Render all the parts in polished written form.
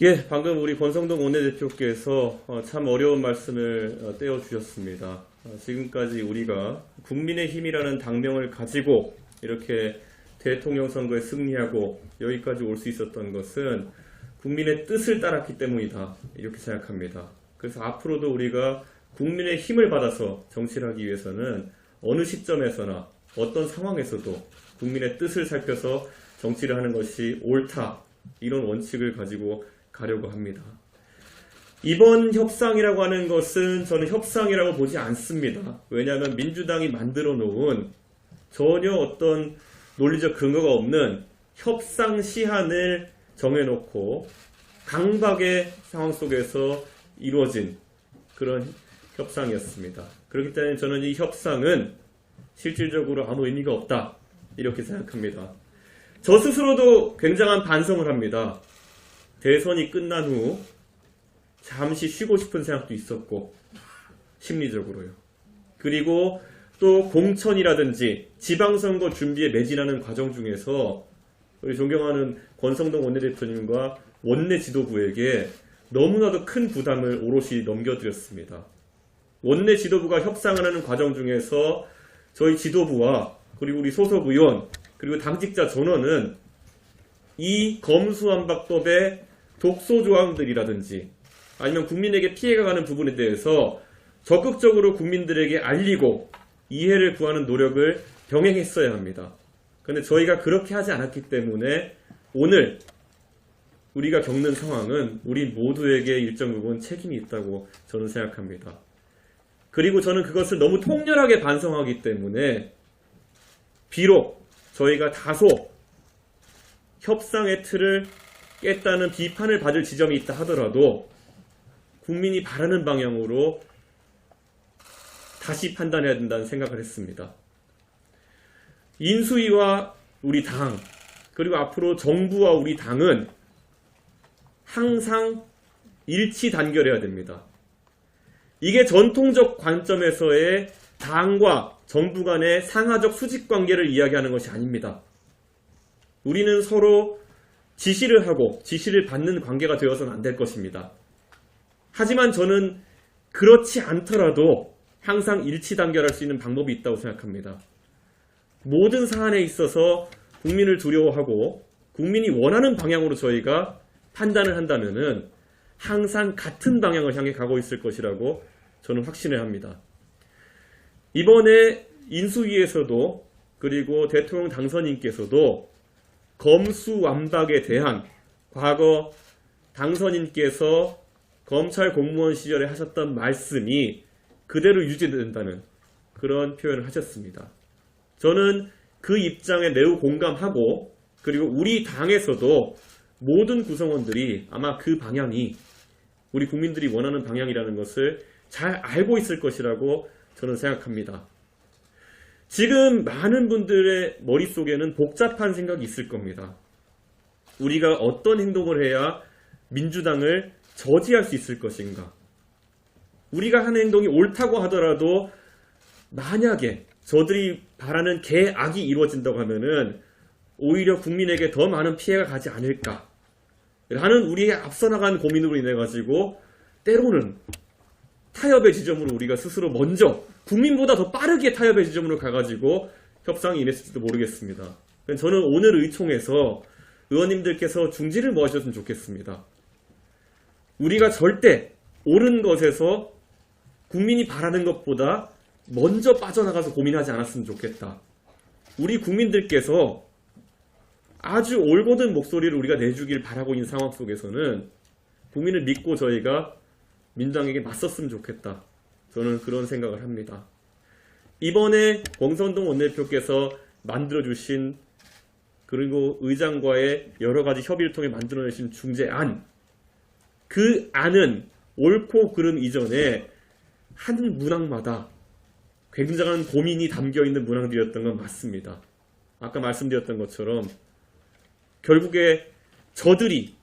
예, 방금 우리 권성동 원내대표께서 참 어려운 말씀을 떼어주셨습니다. 지금까지 우리가 국민의힘이라는 당명을 가지고 이렇게 대통령 선거에 승리하고 여기까지 올 수 있었던 것은 국민의 뜻을 따랐기 때문이다. 이렇게 생각합니다. 그래서 앞으로도 우리가 국민의 힘을 받아서 정치를 하기 위해서는 어느 시점에서나 어떤 상황에서도 국민의 뜻을 살펴서 정치를 하는 것이 옳다. 이런 원칙을 가지고 가려고 합니다. 이번 협상이라고 하는 것은 저는 협상이라고 보지 않습니다. 왜냐하면 민주당이 만들어 놓은 전혀 어떤 논리적 근거가 없는 협상 시한을 정해놓고 강박의 상황 속에서 이루어진 그런 협상이었습니다. 그렇기 때문에 저는 이 협상은 실질적으로 아무 의미가 없다. 이렇게 생각합니다. 저 스스로도 굉장한 반성을 합니다. 대선이 끝난 후 잠시 쉬고 싶은 생각도 있었고 심리적으로요. 그리고 또 공천이라든지 지방선거 준비에 매진하는 과정 중에서 우리 존경하는 권성동 원내대표님과 원내 지도부에게 너무나도 큰 부담을 오롯이 넘겨드렸습니다. 원내 지도부가 협상을 하는 과정 중에서 저희 지도부와 그리고 우리 소속 의원 그리고 당직자 전원은 이 검수완박법의 독소조항들이라든지 아니면 국민에게 피해가 가는 부분에 대해서 적극적으로 국민들에게 알리고 이해를 구하는 노력을 병행했어야 합니다. 그런데 저희가 그렇게 하지 않았기 때문에 오늘 우리가 겪는 상황은 우리 모두에게 일정 부분 책임이 있다고 저는 생각합니다. 그리고 저는 그것을 너무 통렬하게 반성하기 때문에 비록 저희가 다소 협상의 틀을 깼다는 비판을 받을 지점이 있다 하더라도 국민이 바라는 방향으로 다시 판단해야 된다는 생각을 했습니다. 인수위와 우리 당 그리고 앞으로 정부와 우리 당은 항상 일치 단결해야 됩니다. 이게 전통적 관점에서의 당과 정부 간의 상하적 수직 관계를 이야기하는 것이 아닙니다. 우리는 서로 지시를 하고 지시를 받는 관계가 되어서는 안 될 것입니다. 하지만 저는 그렇지 않더라도 항상 일치 단결할 수 있는 방법이 있다고 생각합니다. 모든 사안에 있어서 국민을 두려워하고 국민이 원하는 방향으로 저희가 판단을 한다면은 항상 같은 방향을 향해 가고 있을 것이라고 저는 확신을 합니다. 이번에 인수위에서도 그리고 대통령 당선인께서도 검수완박에 대한 과거 당선인께서 검찰 공무원 시절에 하셨던 말씀이 그대로 유지된다는 그런 표현을 하셨습니다. 저는 그 입장에 매우 공감하고 그리고 우리 당에서도 모든 구성원들이 아마 그 방향이 우리 국민들이 원하는 방향이라는 것을 잘 알고 있을 것이라고 저는 생각합니다. 지금 많은 분들의 머릿속에는 복잡한 생각이 있을 겁니다. 우리가 어떤 행동을 해야 민주당을 저지할 수 있을 것인가? 우리가 하는 행동이 옳다고 하더라도 만약에 저들이 바라는 계악이 이루어진다고 하면은 오히려 국민에게 더 많은 피해가 가지 않을까? 라는 우리의 앞서 나간 고민으로 인해 가지고 때로는 타협의 지점으로 우리가 스스로 먼저 국민보다 더 빠르게 타협의 지점으로 가가지고 협상이 인했을지도 모르겠습니다. 저는 오늘 의총에서 의원님들께서 중지를 모아주셨으면 좋겠습니다. 우리가 절대 옳은 것에서 국민이 바라는 것보다 먼저 빠져나가서 고민하지 않았으면 좋겠다. 우리 국민들께서 아주 올곧은 목소리를 우리가 내주길 바라고 있는 상황 속에서는 국민을 믿고 저희가 민주당에게 맞섰으면 좋겠다. 저는 그런 생각을 합니다. 이번에 권성동 원내대표께서 만들어주신 그리고 의장과의 여러 가지 협의를 통해 만들어내신 중재안, 그 안은 옳고 그름 이전에 한 문항마다 굉장한 고민이 담겨있는 문항들이었던 건 맞습니다. 아까 말씀드렸던 것처럼 결국에 저들이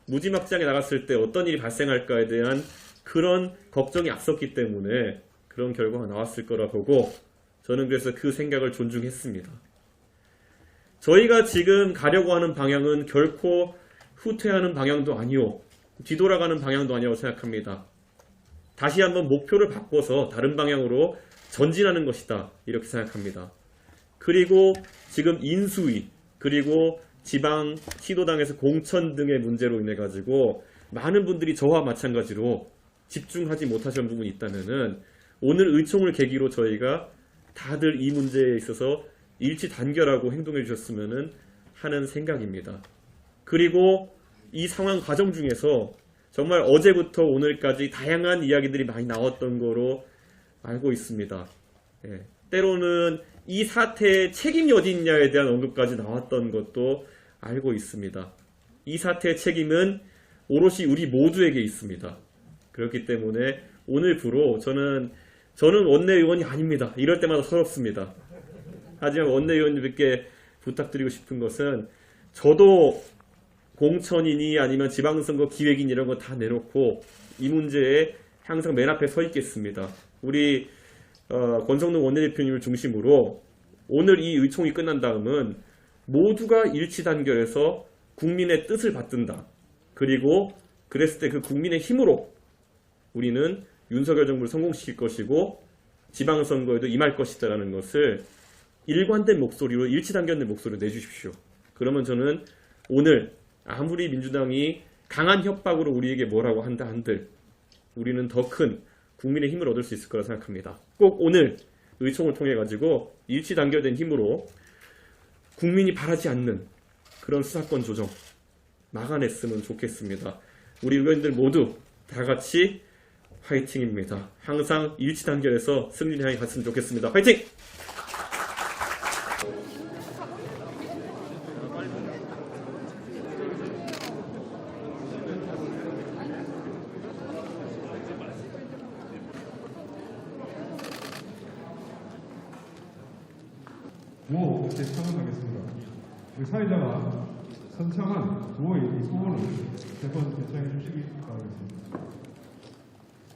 무지막지하게 나갔을 때 어떤 일이 발생할까에 대한 그런 걱정이 앞섰기 때문에 그런 결과가 나왔을 거라 보고 저는 그래서 그 생각을 존중했습니다. 저희가 지금 가려고 하는 방향은 결코 후퇴하는 방향도 아니오, 뒤돌아가는 방향도 아니라고 생각합니다. 다시 한번 목표를 바꿔서 다른 방향으로 전진하는 것이다, 이렇게 생각합니다. 그리고 지금 인수위, 그리고 지방 시도당에서 공천 등의 문제로 인해 가지고 많은 분들이 저와 마찬가지로 집중하지 못하신 부분이 있다면은 오늘 의총을 계기로 저희가 다들 이 문제에 있어서 일치 단결하고 행동해 주셨으면 하는 생각입니다. 그리고 이 상황 과정 중에서 정말 어제부터 오늘까지 다양한 이야기들이 많이 나왔던 거로 알고 있습니다. 예, 때로는 이 사태의 책임이 어디 있냐에 대한 언급까지 나왔던 것도 알고 있습니다. 이 사태의 책임은 오롯이 우리 모두에게 있습니다. 그렇기 때문에 오늘부로 저는 원내의원이 아닙니다. 이럴 때마다 서럽습니다. 하지만 원내의원님께 부탁드리고 싶은 것은 저도 공천이니 아니면 지방선거 기획인 이런 거 다 내놓고 이 문제에 항상 맨 앞에 서 있겠습니다. 우리 권성동 원내대표님을 중심으로 오늘 이 의총이 끝난 다음은 모두가 일치 단결해서 국민의 뜻을 받든다. 그리고 그랬을 때 그 국민의 힘으로 우리는 윤석열 정부를 성공시킬 것이고 지방선거에도 임할 것이다라는 것을 일관된 목소리로 일치 단결된 목소리로 내주십시오. 그러면 저는 오늘 아무리 민주당이 강한 협박으로 우리에게 뭐라고 한다 한들 우리는 더 큰 국민의 힘을 얻을 수 있을 거라 생각합니다. 꼭 오늘 의총을 통해 가지고 일치 단결된 힘으로 국민이 바라지 않는 그런 수사권 조정 막아냈으면 좋겠습니다. 우리 의원들 모두 다 같이 화이팅입니다. 항상 일치 단결해서 승리를 향해 갔으면 좋겠습니다. 화이팅! 이제 처음하겠습니다. 우리 사회자와 선창한 구호의 이 소원을 대번 대창해 주시기 바라겠습니다.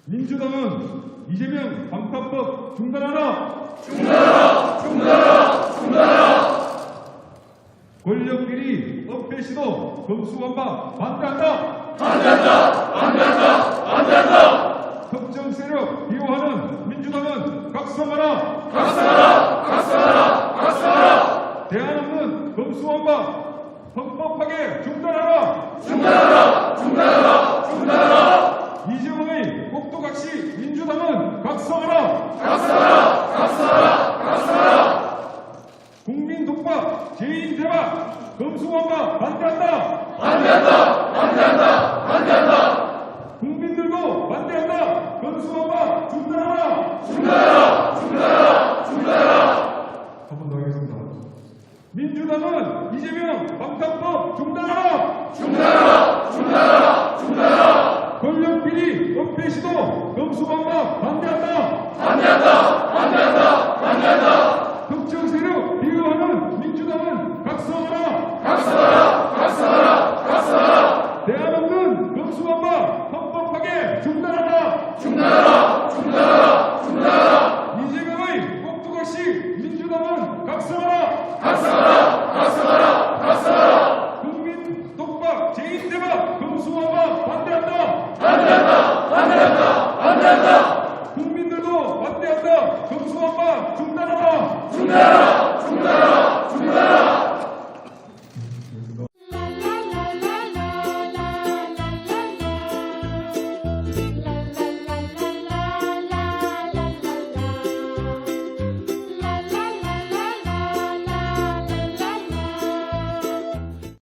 민주당은 이재명 방탄법 중단하라! 중단하라! 중단하라! 중단하라! 권력비리 은폐 시도 검수완박 반대한다! 반대한다! 반대한다! 반대한다! 특정 세력 비호하는 민주당은 각성하라! 각성하라! 각성하라! 각성하라! 대한민국은 검수완박 헌법하게 중단하라! 중단하라! 중단하라! 중단하라! 이재명의 꼭두각시 민주당은 각성하라! 각성하라! 각성하라! 각성하라! 국민 독박 재인 대박 검수완박 반대한다! 반대한다! 반대한다! 반대한다! 국민들도 반대한다! 검수완박 중단하라! 중단하라! 중단하라! 중단하라! 한 번 더 하겠습니다. 민주당은 이재명 방탄법 중단하라! 중단하라! 중단하라! 중단하라! 권력비리 은폐 시도 검수완박 반대한다! 반대한다! 반대한다! 반대한다! 특정 세력 비호하는 민주당은 각성하라! 각성하라! 각성하라! 각성하라! 대한민국은 검수완박 헌법하게 중단하라! 중단하라! 중단하라! 중단하라! 이재명의 꼭두각시 민주당은 각성하라! 각성하라! 각성하라! 각성하라! 국민 독박 재인 대박 검수완박 반대한다! 반대한다! 반대한다! 반대한다! 국민들도 반대한다! 검수완박 중단하라! 중단하라!